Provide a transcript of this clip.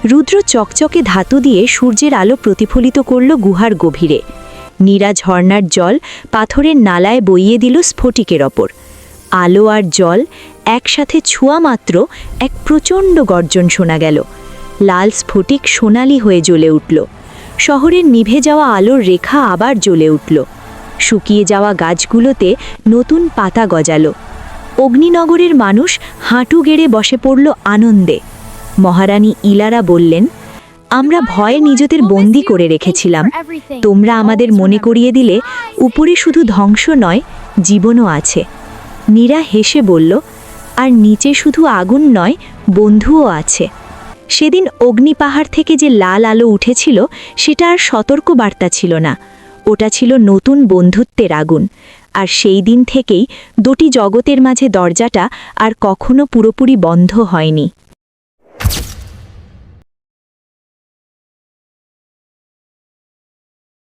রুদ্র চকচকে ধাতু দিয়ে সূর্যের আলো প্রতিফলিত করল গুহার গভীরে। নীরা ঝর্ণার জল পাথরের নালায় বইয়ে দিল স্ফটিকের ওপর। আলো আর জল একসাথে ছোঁয়া মাত্র এক প্রচণ্ড গর্জন শোনা গেল। লাল স্ফটিক সোনালি হয়ে জ্বলে উঠল। শহরের নিভে যাওয়া আলোর রেখা আবার জ্বলে উঠল। শুকিয়ে যাওয়া গাছগুলোতে নতুন পাতা গজালো। অগ্নিনগরের মানুষ হাঁটু গেড়ে বসে পড়ল আনন্দে। মহারানী ইলারা বললেন, আমরা ভয়ে নিজেদের বন্দি করে রেখেছিলাম, তোমরা আমাদের মনে করিয়ে দিলে উপরে শুধু ধ্বংস নয়, জীবনও আছে। নীরা হেসে বলল, আর নিচে শুধু আগুন নয়, বন্ধুও আছে। সেদিন অগ্নিপাহাড় থেকে যে লাল আলো উঠেছিল সেটা আর সতর্ক বার্তা ছিল না, ওটা ছিল নতুন বন্ধুত্বের আগুন। আর সেই দিন থেকেই দুটি জগতের মাঝে দরজাটা আর কখনো পুরোপুরি বন্ধ হয়নি।